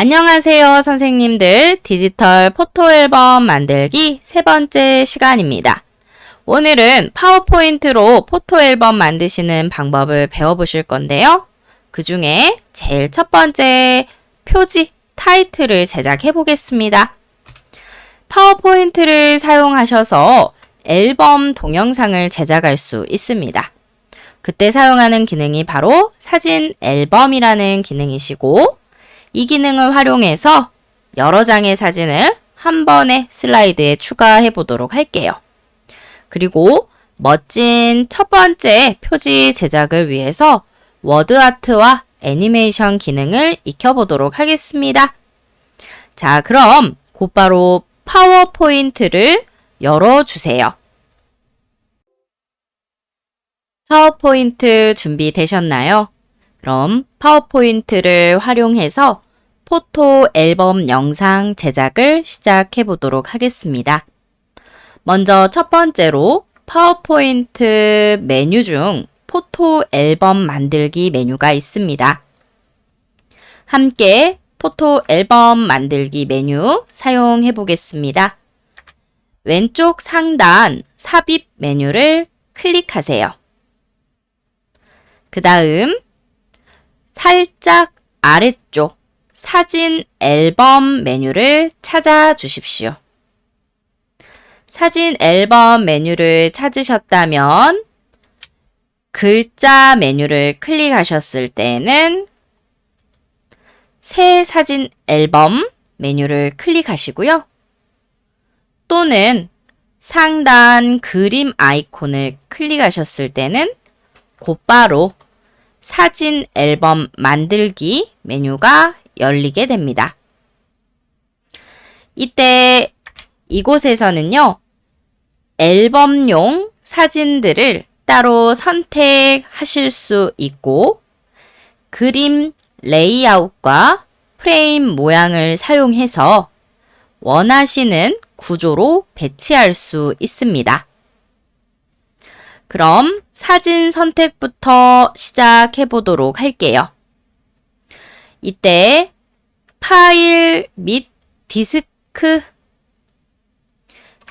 안녕하세요, 선생님들. 디지털 포토 앨범 만들기 세 번째 시간입니다. 오늘은 파워포인트로 포토 앨범 만드시는 방법을 배워보실 건데요. 그 중에 제일 첫 번째 표지, 타이틀을 제작해 보겠습니다. 파워포인트를 사용하셔서 앨범 동영상을 제작할 수 있습니다. 그때 사용하는 기능이 바로 사진 앨범이라는 기능이시고, 이 기능을 활용해서 여러 장의 사진을 한 번에 슬라이드에 추가해 보도록 할게요. 그리고 멋진 첫 번째 표지 제작을 위해서 워드아트와 애니메이션 기능을 익혀보도록 하겠습니다. 자, 그럼 곧바로 파워포인트를 열어주세요. 파워포인트 준비되셨나요? 그럼 파워포인트를 활용해서 포토 앨범 영상 제작을 시작해 보도록 하겠습니다. 먼저 첫 번째로 파워포인트 메뉴 중 포토 앨범 만들기 메뉴가 있습니다. 함께 포토 앨범 만들기 메뉴 사용해 보겠습니다. 왼쪽 상단 삽입 메뉴를 클릭하세요. 그 다음 살짝 아래쪽 사진 앨범 메뉴를 찾아주십시오. 사진 앨범 메뉴를 찾으셨다면 글자 메뉴를 클릭하셨을 때는 새 사진 앨범 메뉴를 클릭하시고요. 또는 상단 그림 아이콘을 클릭하셨을 때는 곧바로 사진 앨범 만들기 메뉴가 열리게 됩니다. 이때 이곳에서는요, 앨범용 사진들을 따로 선택하실 수 있고, 그림 레이아웃과 프레임 모양을 사용해서 원하시는 구조로 배치할 수 있습니다. 그럼 사진 선택부터 시작해 보도록 할게요. 이때 파일 및 디스크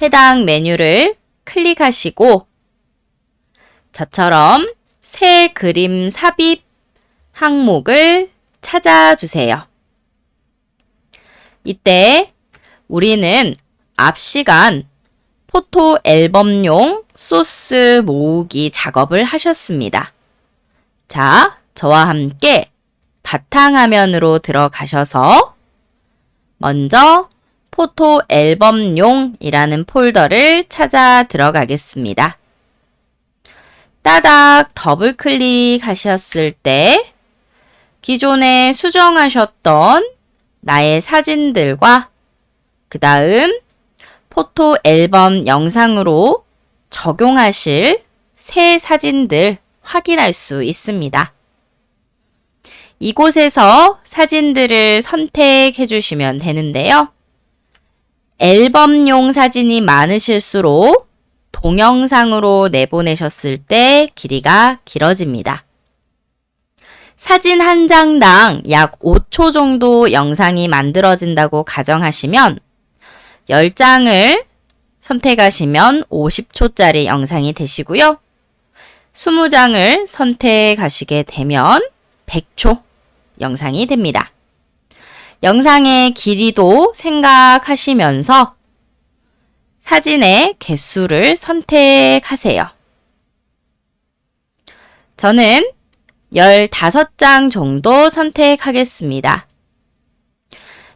해당 메뉴를 클릭하시고 저처럼 새 그림 삽입 항목을 찾아주세요. 이때 우리는 앞 시간 포토 앨범용 소스 모으기 작업을 하셨습니다. 자, 저와 함께 바탕화면으로 들어가셔서 먼저 포토 앨범용이라는 폴더를 찾아 들어가겠습니다. 따닥 더블 클릭하셨을 때 기존에 수정하셨던 나의 사진들과 그 다음 포토 앨범 영상으로 적용하실 새 사진들 확인할 수 있습니다. 이곳에서 사진들을 선택해 주시면 되는데요. 앨범용 사진이 많으실수록 동영상으로 내보내셨을 때 길이가 길어집니다. 사진 한 장당 약 5초 정도 영상이 만들어진다고 가정하시면 10장을 선택하시면 50초짜리 영상이 되시고요. 20장을 선택하시게 되면 100초 영상이 됩니다. 영상의 길이도 생각하시면서 사진의 개수를 선택하세요. 저는 15장 정도 선택하겠습니다.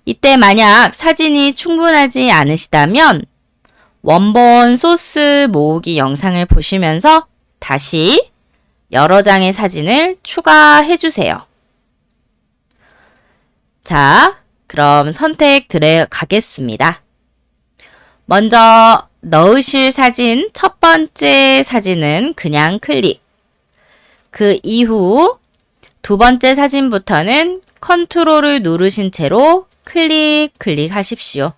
이때 만약 사진이 충분하지 않으시다면 원본 소스 모으기 영상을 보시면서 다시 여러 장의 사진을 추가해 주세요. 자, 그럼 선택 들어가겠습니다. 먼저 넣으실 사진, 첫 번째 사진은 그냥 클릭. 그 이후 두 번째 사진부터는 컨트롤을 누르신 채로 클릭하십시오.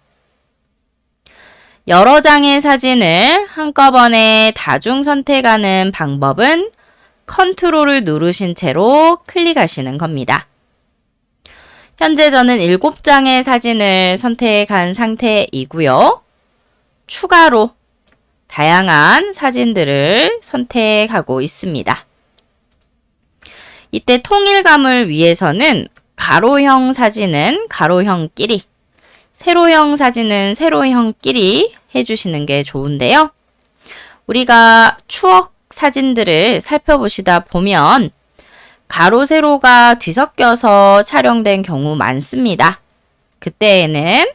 여러 장의 사진을 한꺼번에 다중 선택하는 방법은 컨트롤을 누르신 채로 클릭하시는 겁니다. 현재 저는 7장의 사진을 선택한 상태이고요. 추가로 다양한 사진들을 선택하고 있습니다. 이때 통일감을 위해서는 가로형 사진은 가로형끼리, 세로형 사진은 세로형끼리 해주시는 게 좋은데요. 우리가 추억 사진들을 살펴보시다 보면 가로, 세로가 뒤섞여서 촬영된 경우 많습니다. 그때에는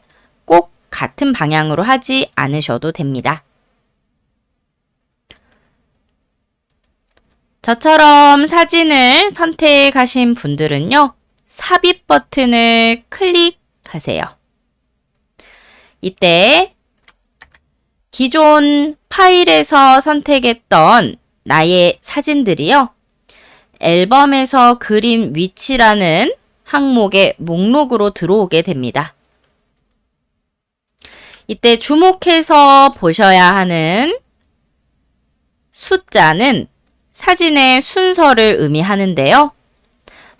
꼭 같은 방향으로 하지 않으셔도 됩니다. 저처럼 사진을 선택하신 분들은요, 삽입 버튼을 클릭하세요. 이때 기존 파일에서 선택했던 나의 사진들이요, 앨범에서 그림 위치라는 항목의 목록으로 들어오게 됩니다. 이때 주목해서 보셔야 하는 숫자는 사진의 순서를 의미하는데요.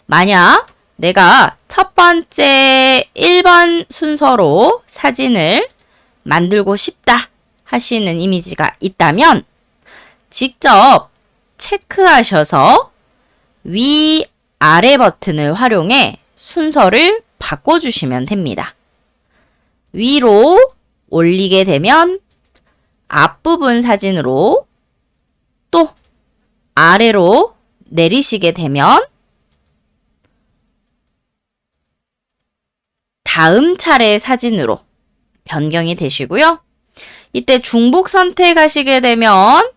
만약 내가 첫 번째 1번 순서로 사진을 만들고 싶다 하시는 이미지가 있다면 직접 체크하셔서 위, 아래 버튼을 활용해 순서를 바꿔주시면 됩니다. 위로 올리게 되면 앞부분 사진으로, 또 아래로 내리시게 되면 다음 차례 사진으로 변경이 되시고요. 이때 중복 선택하시게 되면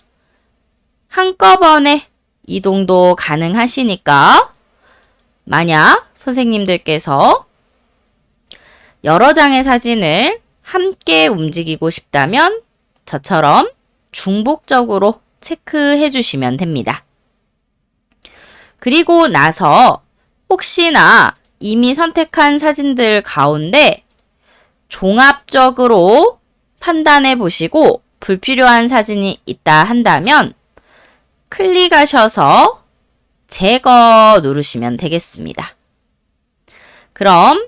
한꺼번에 이동도 가능하시니까 만약 선생님들께서 여러 장의 사진을 함께 움직이고 싶다면 저처럼 중복적으로 체크해 주시면 됩니다. 그리고 나서 혹시나 이미 선택한 사진들 가운데 종합적으로 판단해 보시고 불필요한 사진이 있다 한다면 클릭하셔서 제거 누르시면 되겠습니다. 그럼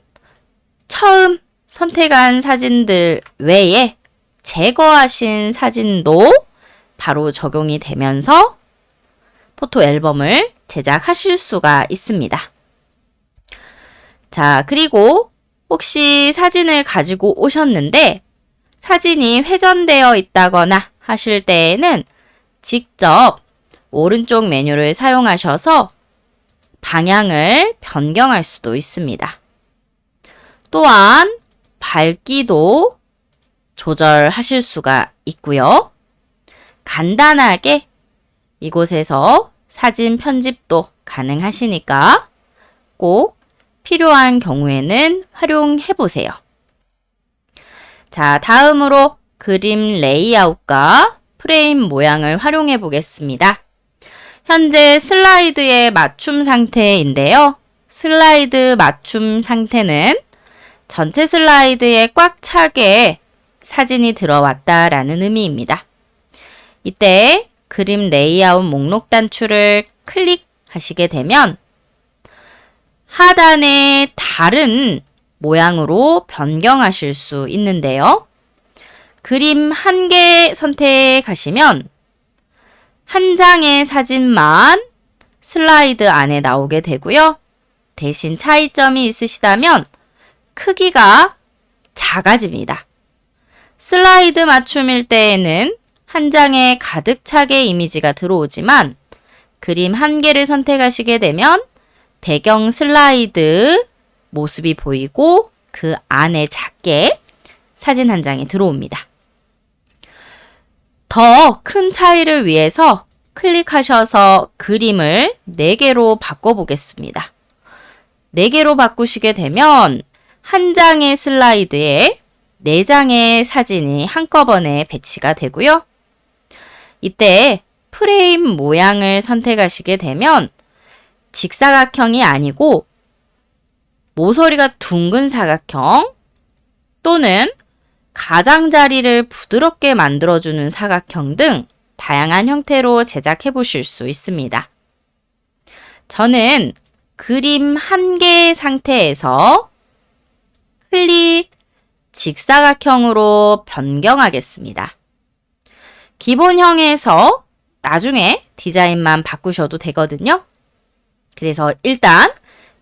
처음 선택한 사진들 외에 제거하신 사진도 바로 적용이 되면서 포토 앨범을 제작하실 수가 있습니다. 자, 그리고 혹시 사진을 가지고 오셨는데 사진이 회전되어 있다거나 하실 때에는 직접 오른쪽 메뉴를 사용하셔서 방향을 변경할 수도 있습니다. 또한 밝기도 조절하실 수가 있고요. 간단하게 이곳에서 사진 편집도 가능하시니까 꼭 필요한 경우에는 활용해 보세요. 자, 다음으로 그림 레이아웃과 프레임 모양을 활용해 보겠습니다. 현재 슬라이드의 맞춤 상태인데요. 슬라이드 맞춤 상태는 전체 슬라이드에 꽉 차게 사진이 들어왔다라는 의미입니다. 이때 그림 레이아웃 목록 단추를 클릭하시게 되면 하단에 다른 모양으로 변경하실 수 있는데요. 그림 한 개 선택하시면 한 장의 사진만 슬라이드 안에 나오게 되고요. 대신 차이점이 있으시다면 크기가 작아집니다. 슬라이드 맞춤일 때에는 한 장에 가득 차게 이미지가 들어오지만 그림 한 개를 선택하시게 되면 배경 슬라이드 모습이 보이고 그 안에 작게 사진 한 장이 들어옵니다. 더 큰 차이를 위해서 클릭하셔서 그림을 4개로 바꿔보겠습니다. 4개로 바꾸시게 되면 한 장의 슬라이드에 4장의 사진이 한꺼번에 배치가 되고요. 이때 프레임 모양을 선택하시게 되면 직사각형이 아니고 모서리가 둥근 사각형 또는 가장자리를 부드럽게 만들어주는 사각형 등 다양한 형태로 제작해 보실 수 있습니다. 저는 그림 한 개 상태에서 클릭, 직사각형으로 변경하겠습니다. 기본형에서 나중에 디자인만 바꾸셔도 되거든요. 그래서 일단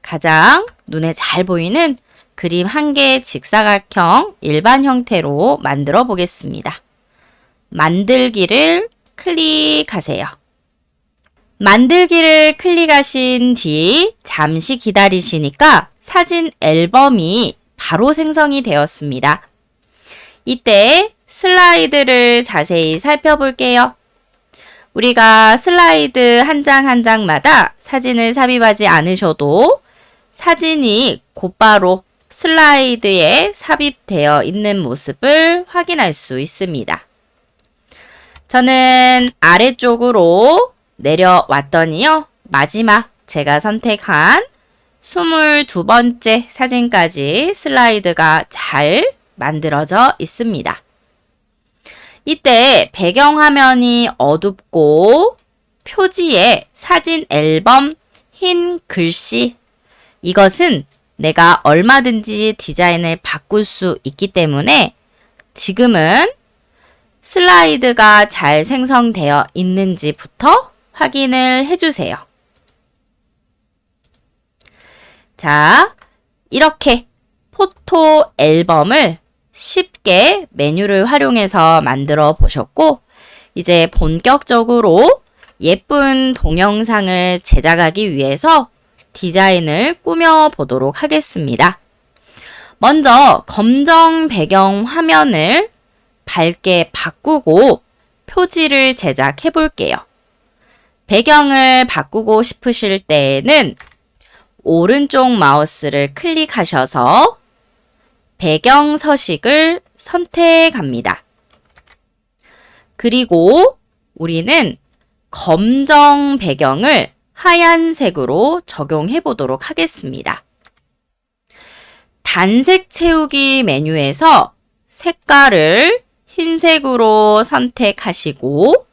가장 눈에 잘 보이는 그림 한 개 직사각형 일반 형태로 만들어 보겠습니다. 만들기를 클릭하세요. 만들기를 클릭하신 뒤 잠시 기다리시니까 사진 앨범이 바로 생성이 되었습니다. 이때 슬라이드를 자세히 살펴볼게요. 우리가 슬라이드 한 장 한 장마다 사진을 삽입하지 않으셔도 사진이 곧바로 슬라이드에 삽입되어 있는 모습을 확인할 수 있습니다. 저는 아래쪽으로 내려왔더니요. 마지막 제가 선택한 22번째 사진까지 슬라이드가 잘 만들어져 있습니다. 이때 배경화면이 어둡고 표지에 사진 앨범 흰 글씨, 이것은 내가 얼마든지 디자인을 바꿀 수 있기 때문에 지금은 슬라이드가 잘 생성되어 있는지부터 확인을 해주세요. 자, 이렇게 포토 앨범을 쉽게 메뉴를 활용해서 만들어 보셨고, 이제 본격적으로 예쁜 동영상을 제작하기 위해서 디자인을 꾸며 보도록 하겠습니다. 먼저 검정 배경 화면을 밝게 바꾸고 표지를 제작해 볼게요. 배경을 바꾸고 싶으실 때에는 오른쪽 마우스를 클릭하셔서 배경 서식을 선택합니다. 그리고 우리는 검정 배경을 하얀색으로 적용해 보도록 하겠습니다. 단색 채우기 메뉴에서 색깔을 흰색으로 선택하시고,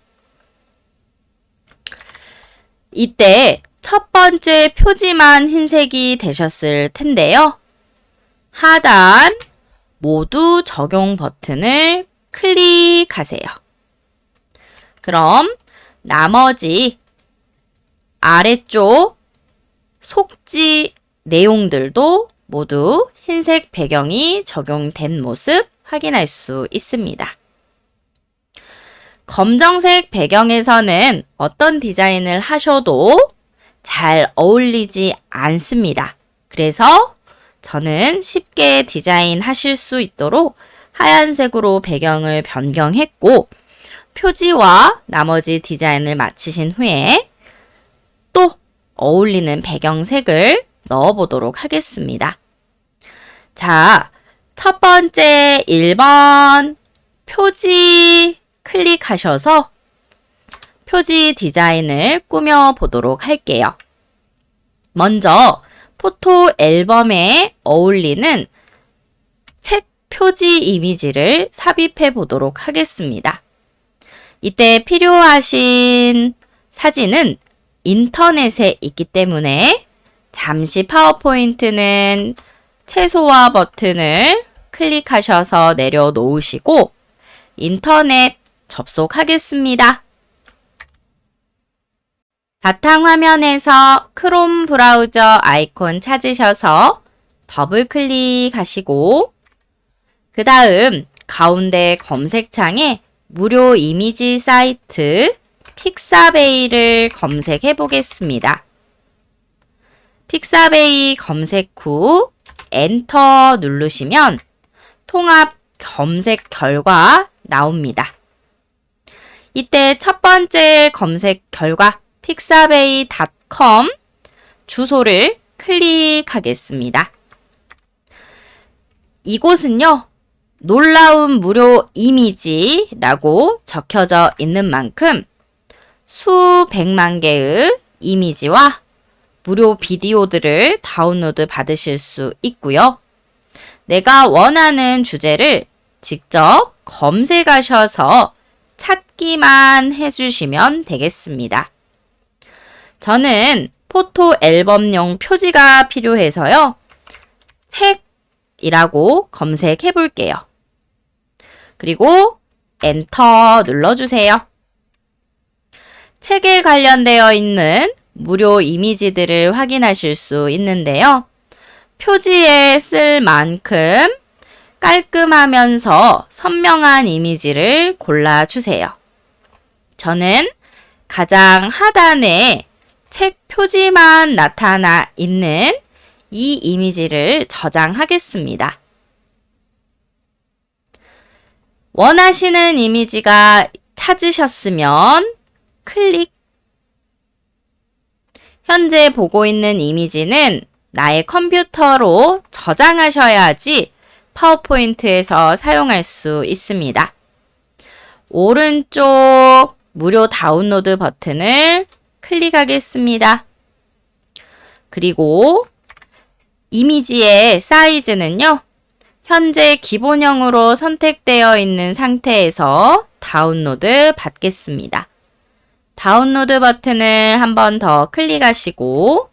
이때 첫 번째 표지만 흰색이 되셨을 텐데요. 하단 모두 적용 버튼을 클릭하세요. 그럼 나머지 아래쪽 속지 내용들도 모두 흰색 배경이 적용된 모습 확인할 수 있습니다. 검정색 배경에서는 어떤 디자인을 하셔도 잘 어울리지 않습니다. 그래서 저는 쉽게 디자인 하실 수 있도록 하얀색으로 배경을 변경했고, 표지와 나머지 디자인을 마치신 후에 또 어울리는 배경색을 넣어보도록 하겠습니다. 자, 첫 번째 1번 표지 클릭하셔서 표지 디자인을 꾸며보도록 할게요. 먼저 포토 앨범에 어울리는 책 표지 이미지를 삽입해 보도록 하겠습니다. 이때 필요하신 사진은 인터넷에 있기 때문에 잠시 파워포인트는 최소화 버튼을 클릭하셔서 내려놓으시고 인터넷 접속하겠습니다. 바탕화면에서 크롬 브라우저 아이콘 찾으셔서 더블 클릭하시고 그 다음 가운데 검색창에 무료 이미지 사이트 픽사베이를 검색해 보겠습니다. 픽사베이 검색 후 엔터 누르시면 통합 검색 결과 나옵니다. 이때 첫 번째 검색 결과 pixabay.com 주소를 클릭하겠습니다. 이곳은요, 놀라운 무료 이미지라고 적혀져 있는 만큼 수백만 개의 이미지와 무료 비디오들을 다운로드 받으실 수 있고요. 내가 원하는 주제를 직접 검색하셔서 찾기만 해주시면 되겠습니다. 저는 포토 앨범용 표지가 필요해서요. 색 책이라고 검색해 볼게요. 그리고 엔터 눌러주세요. 책에 관련되어 있는 무료 이미지들을 확인하실 수 있는데요. 표지에 쓸 만큼 깔끔하면서 선명한 이미지를 골라주세요. 저는 가장 하단에 책 표지만 나타나 있는 이 이미지를 저장하겠습니다. 원하시는 이미지가 찾으셨으면 클릭. 현재 보고 있는 이미지는 나의 컴퓨터로 저장하셔야지 파워포인트에서 사용할 수 있습니다. 오른쪽 무료 다운로드 버튼을 클릭하겠습니다. 그리고 이미지의 사이즈는요, 현재 기본형으로 선택되어 있는 상태에서 다운로드 받겠습니다. 다운로드 버튼을 한 번 더 클릭하시고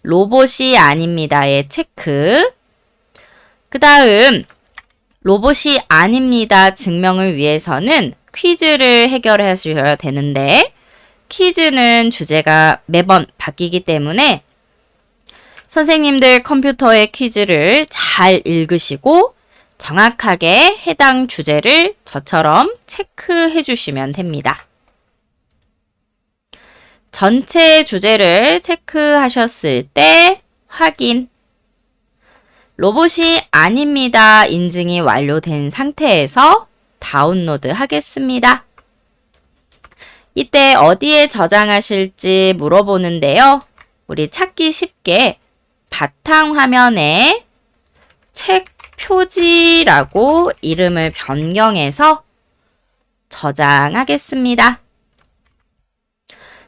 로봇이 아닙니다에 체크. 그 다음 로봇이 아닙니다 증명을 위해서는 퀴즈를 해결하셔야 되는데 퀴즈는 주제가 매번 바뀌기 때문에 선생님들 컴퓨터의 퀴즈를 잘 읽으시고 정확하게 해당 주제를 저처럼 체크해 주시면 됩니다. 전체 주제를 체크하셨을 때 확인. 로봇이 아닙니다 인증이 완료된 상태에서 다운로드 하겠습니다. 이때 어디에 저장하실지 물어보는데요. 우리 찾기 쉽게 바탕화면에 책 표지라고 이름을 변경해서 저장하겠습니다.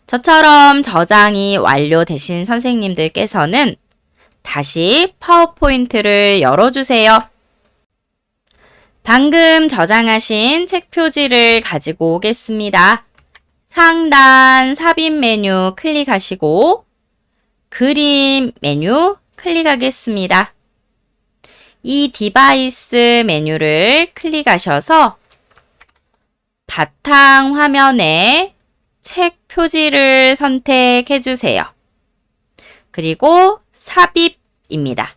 저처럼 저장이 완료되신 선생님들께서는 다시 파워포인트를 열어주세요. 방금 저장하신 책 표지를 가지고 오겠습니다. 상단 삽입 메뉴 클릭하시고 그림 메뉴 클릭하겠습니다. 이 디바이스 메뉴를 클릭하셔서 바탕 화면에 책 표지를 선택해 주세요. 그리고 삽입입니다.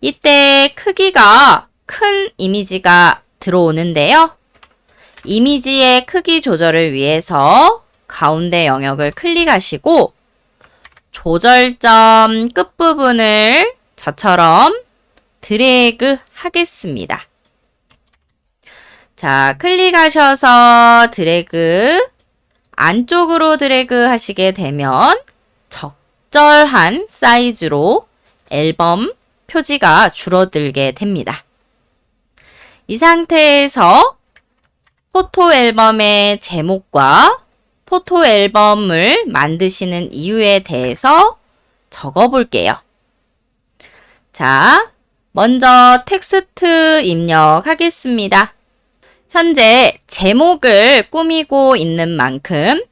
이때 크기가 큰 이미지가 들어오는데요. 이미지의 크기 조절을 위해서 가운데 영역을 클릭하시고 조절점 끝부분을 저처럼 드래그 하겠습니다. 자, 클릭하셔서 드래그, 안쪽으로 드래그 하시게 되면 적절한 사이즈로 앨범 표지가 줄어들게 됩니다. 이 상태에서 포토 앨범의 제목과 포토 앨범을 만드시는 이유에 대해서 적어 볼게요. 자, 먼저 텍스트 입력하겠습니다. 현재 제목을 꾸미고 있는 만큼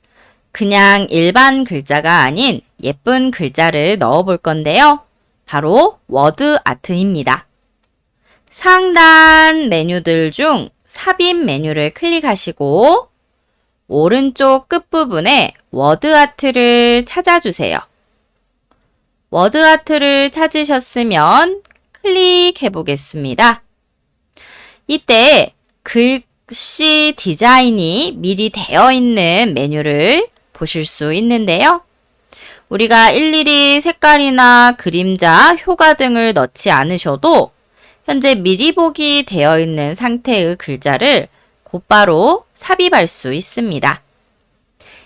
그냥 일반 글자가 아닌 예쁜 글자를 넣어 볼 건데요. 바로 워드 아트입니다. 상단 메뉴들 중 삽입 메뉴를 클릭하시고 오른쪽 끝부분에 워드 아트를 찾아주세요. 워드 아트를 찾으셨으면 클릭해 보겠습니다. 이때 글씨 디자인이 미리 되어 있는 메뉴를 보실 수 있는데요. 우리가 일일이 색깔이나 그림자, 효과 등을 넣지 않으셔도 현재 미리 보기 되어 있는 상태의 글자를 곧바로 삽입할 수 있습니다.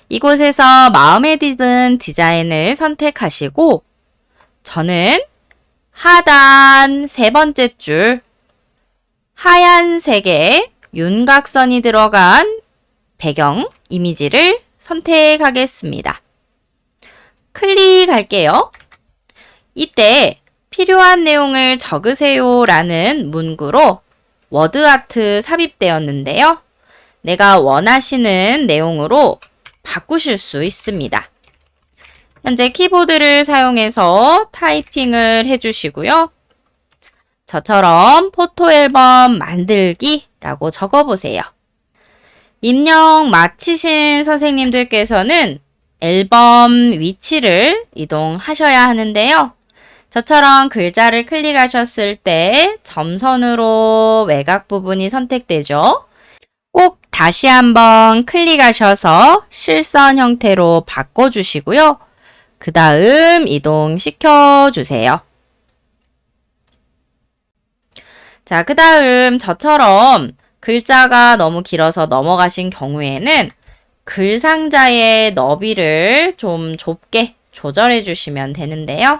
이곳에서 마음에 드는 디자인을 선택하시고 저는 하단 세 번째 줄 하얀색의 윤곽선이 들어간 배경 이미지를 선택하겠습니다. 클릭할게요. 이때 필요한 내용을 적으세요 라는 문구로 워드 아트 삽입되었는데요. 내가 원하시는 내용으로 바꾸실 수 있습니다. 현재 키보드를 사용해서 타이핑을 해주시고요. 저처럼 포토 앨범 만들기라고 적어보세요. 입력 마치신 선생님들께서는 앨범 위치를 이동하셔야 하는데요. 저처럼 글자를 클릭하셨을 때 점선으로 외곽 부분이 선택되죠. 꼭 다시 한번 클릭하셔서 실선 형태로 바꿔주시고요. 그 다음 이동시켜 주세요. 자, 그 다음 저처럼 글자가 너무 길어서 넘어가신 경우에는 글 상자의 너비를 좀 좁게 조절해 주시면 되는데요.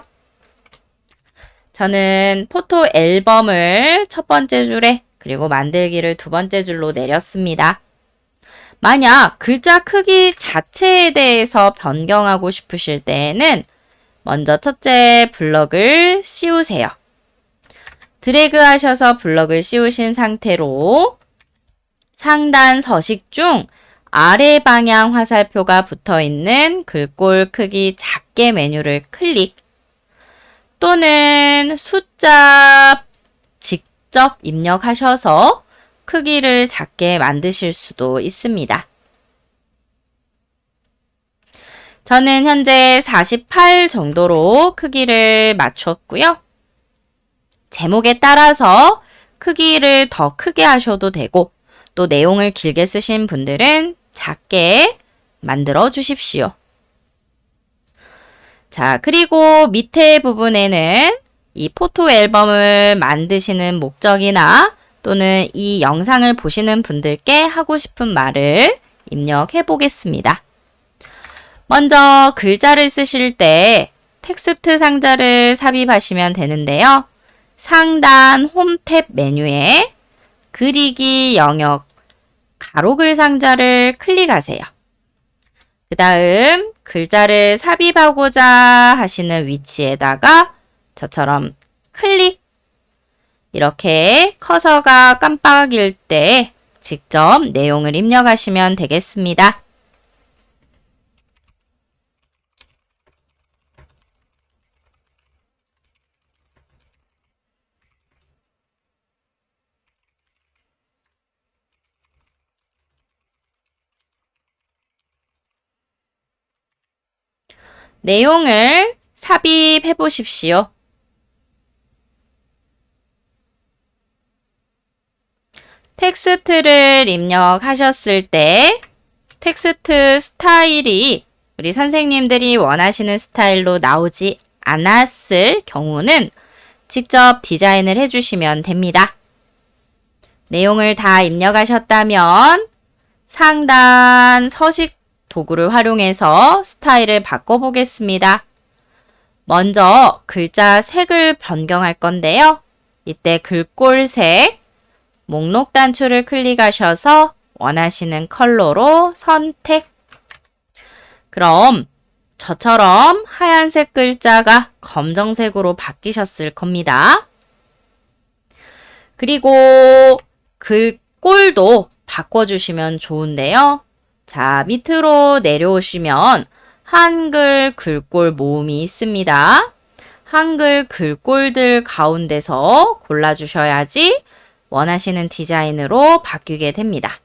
저는 포토 앨범을 첫 번째 줄에 그리고 만들기를 두 번째 줄로 내렸습니다. 만약 글자 크기 자체에 대해서 변경하고 싶으실 때에는 먼저 첫째 블럭을 씌우세요. 드래그 하셔서 블럭을 씌우신 상태로 상단 서식 중 아래 방향 화살표가 붙어 있는 글꼴 크기 작게 메뉴를 클릭 또는 숫자 직접 입력하셔서 크기를 작게 만드실 수도 있습니다. 저는 현재 48 정도로 크기를 맞췄고요. 제목에 따라서 크기를 더 크게 하셔도 되고 또 내용을 길게 쓰신 분들은 작게 만들어 주십시오. 자, 그리고 밑에 부분에는 이 포토 앨범을 만드시는 목적이나 또는 이 영상을 보시는 분들께 하고 싶은 말을 입력해 보겠습니다. 먼저 글자를 쓰실 때 텍스트 상자를 삽입하시면 되는데요. 상단 홈 탭 메뉴에 그리기 영역 가로글 상자를 클릭하세요. 그 다음 글자를 삽입하고자 하시는 위치에다가 저처럼 클릭 이렇게 커서가 깜빡일 때 직접 내용을 입력하시면 되겠습니다. 내용을 삽입해 보십시오. 텍스트를 입력하셨을 때 텍스트 스타일이 우리 선생님들이 원하시는 스타일로 나오지 않았을 경우는 직접 디자인을 해주시면 됩니다. 내용을 다 입력하셨다면 상단 서식 도구를 활용해서 스타일을 바꿔보겠습니다. 먼저 글자 색을 변경할 건데요. 이때 글꼴색, 목록 단추를 클릭하셔서 원하시는 컬러로 선택. 그럼 저처럼 하얀색 글자가 검정색으로 바뀌셨을 겁니다. 그리고 글꼴도 바꿔주시면 좋은데요. 자, 밑으로 내려오시면 한글 글꼴 모음이 있습니다. 한글 글꼴들 가운데서 골라주셔야지 원하시는 디자인으로 바뀌게 됩니다.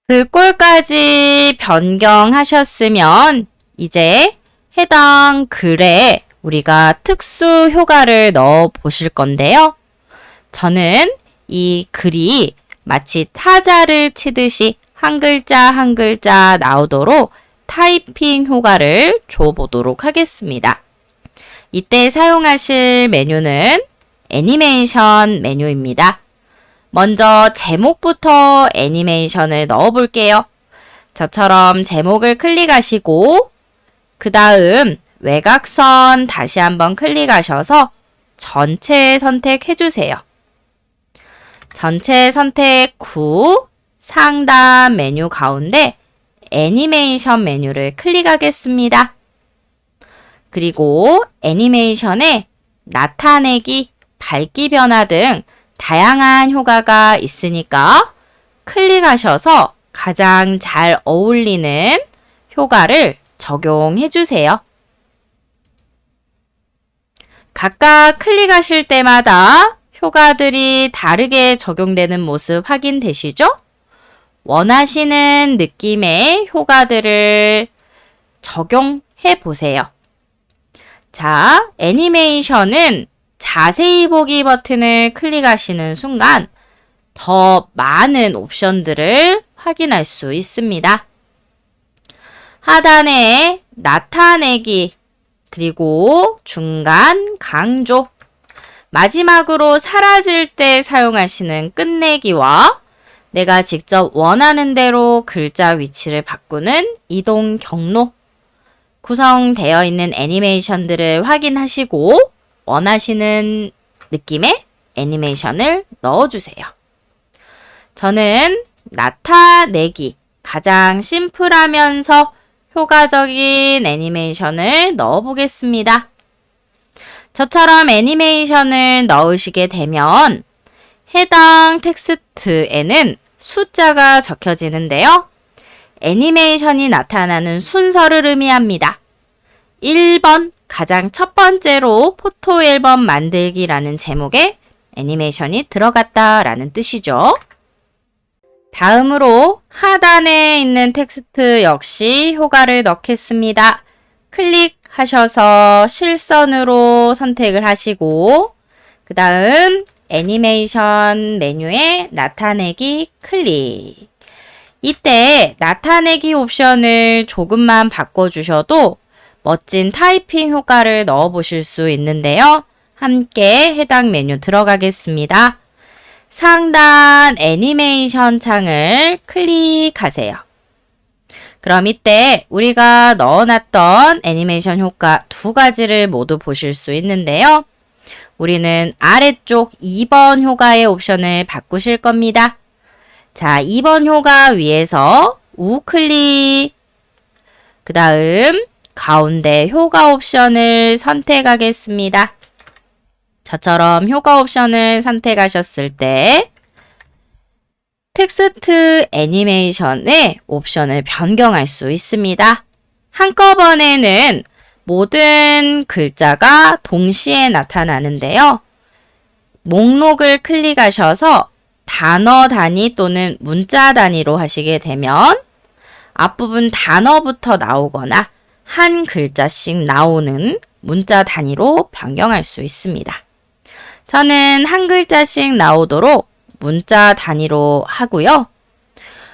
글꼴까지 변경하셨으면 이제 해당 글에 우리가 특수 효과를 넣어 보실 건데요. 저는 이 글이 마치 타자를 치듯이 한 글자 한 글자 나오도록 타이핑 효과를 줘보도록 하겠습니다. 이때 사용하실 메뉴는 애니메이션 메뉴입니다. 먼저 제목부터 애니메이션을 넣어 볼게요. 저처럼 제목을 클릭하시고 그 다음 외곽선 다시 한번 클릭하셔서 전체 선택해 주세요. 전체 선택 후 상단 메뉴 가운데 애니메이션 메뉴를 클릭하겠습니다. 그리고 애니메이션에 나타내기, 밝기 변화 등 다양한 효과가 있으니까 클릭하셔서 가장 잘 어울리는 효과를 적용해 주세요. 각각 클릭하실 때마다 효과들이 다르게 적용되는 모습 확인되시죠? 원하시는 느낌의 효과들을 적용해 보세요. 자, 애니메이션은 자세히 보기 버튼을 클릭하시는 순간 더 많은 옵션들을 확인할 수 있습니다. 하단에 나타내기, 그리고 중간 강조, 마지막으로 사라질 때 사용하시는 끝내기와 내가 직접 원하는 대로 글자 위치를 바꾸는 이동 경로, 구성되어 있는 애니메이션들을 확인하시고 원하시는 느낌의 애니메이션을 넣어주세요. 저는 나타내기, 가장 심플하면서 효과적인 애니메이션을 넣어보겠습니다. 저처럼 애니메이션을 넣으시게 되면 해당 텍스트에는 숫자가 적혀지는데요. 애니메이션이 나타나는 순서를 의미합니다. 1번, 가장 첫 번째로 포토 앨범 만들기라는 제목의 애니메이션이 들어갔다라는 뜻이죠. 다음으로 하단에 있는 텍스트 역시 효과를 넣겠습니다. 클릭하셔서 실선으로 선택을 하시고 그 다음 애니메이션 메뉴에 나타내기 클릭. 이때 나타내기 옵션을 조금만 바꿔주셔도 멋진 타이핑 효과를 넣어보실 수 있는데요. 함께 해당 메뉴 들어가겠습니다. 상단 애니메이션 창을 클릭하세요. 그럼 이때 우리가 넣어놨던 애니메이션 효과 두 가지를 모두 보실 수 있는데요. 우리는 아래쪽 2번 효과의 옵션을 바꾸실 겁니다. 자, 2번 효과 위에서 우클릭, 그 다음 가운데 효과 옵션을 선택하겠습니다. 저처럼 효과 옵션을 선택하셨을 때 텍스트 애니메이션의 옵션을 변경할 수 있습니다. 한꺼번에는 모든 글자가 동시에 나타나는데요. 목록을 클릭하셔서 단어 단위 또는 문자 단위로 하시게 되면 앞부분 단어부터 나오거나 한 글자씩 나오는 문자 단위로 변경할 수 있습니다. 저는 한 글자씩 나오도록 문자 단위로 하고요.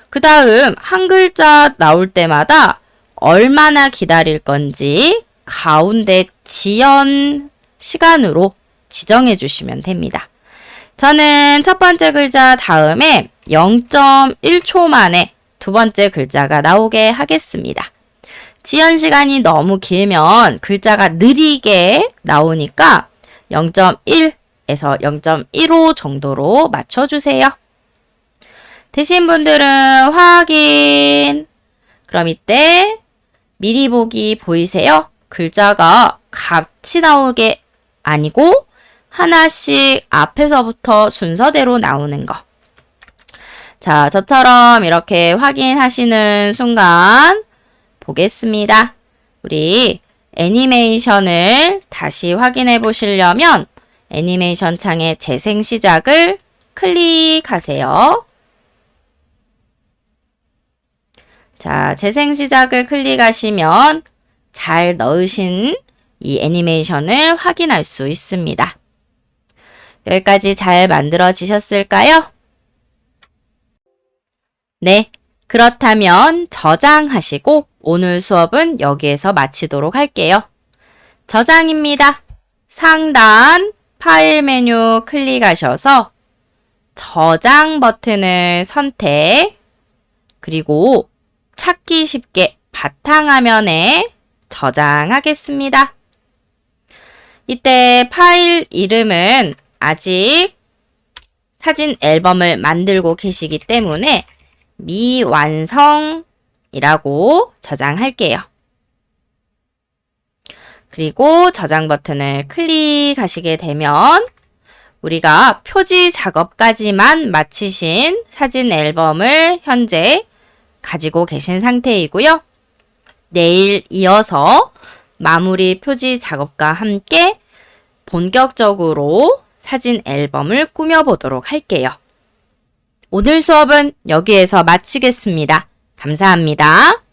그 다음 한 글자 나올 때마다 얼마나 기다릴 건지 가운데 지연 시간으로 지정해 주시면 됩니다. 저는 첫 번째 글자 다음에 0.1초 만에 두 번째 글자가 나오게 하겠습니다. 지연 시간이 너무 길면 글자가 느리게 나오니까 0.1에서 0.15 정도로 맞춰주세요. 되신 분들은 확인. 그럼 이때 미리 보기 보이세요? 글자가 같이 나오게 아니고 하나씩 앞에서부터 순서대로 나오는 거. 자, 저처럼 이렇게 확인하시는 순간 보겠습니다. 우리 애니메이션을 다시 확인해 보시려면 애니메이션 창의 재생 시작을 클릭하세요. 자, 재생 시작을 클릭하시면 잘 넣으신 이 애니메이션을 확인할 수 있습니다. 여기까지 잘 만들어지셨을까요? 네, 그렇다면 저장하시고 오늘 수업은 여기에서 마치도록 할게요. 저장입니다. 상단 파일 메뉴 클릭하셔서 저장 버튼을 선택, 그리고 찾기 쉽게 바탕화면에 저장하겠습니다. 이때 파일 이름은 아직 사진 앨범을 만들고 계시기 때문에 미완성이라고 저장할게요. 그리고 저장 버튼을 클릭하시게 되면 우리가 표지 작업까지만 마치신 사진 앨범을 현재 가지고 계신 상태이고요. 내일 이어서 마무리 표지 작업과 함께 본격적으로 사진 앨범을 꾸며보도록 할게요. 오늘 수업은 여기에서 마치겠습니다. 감사합니다.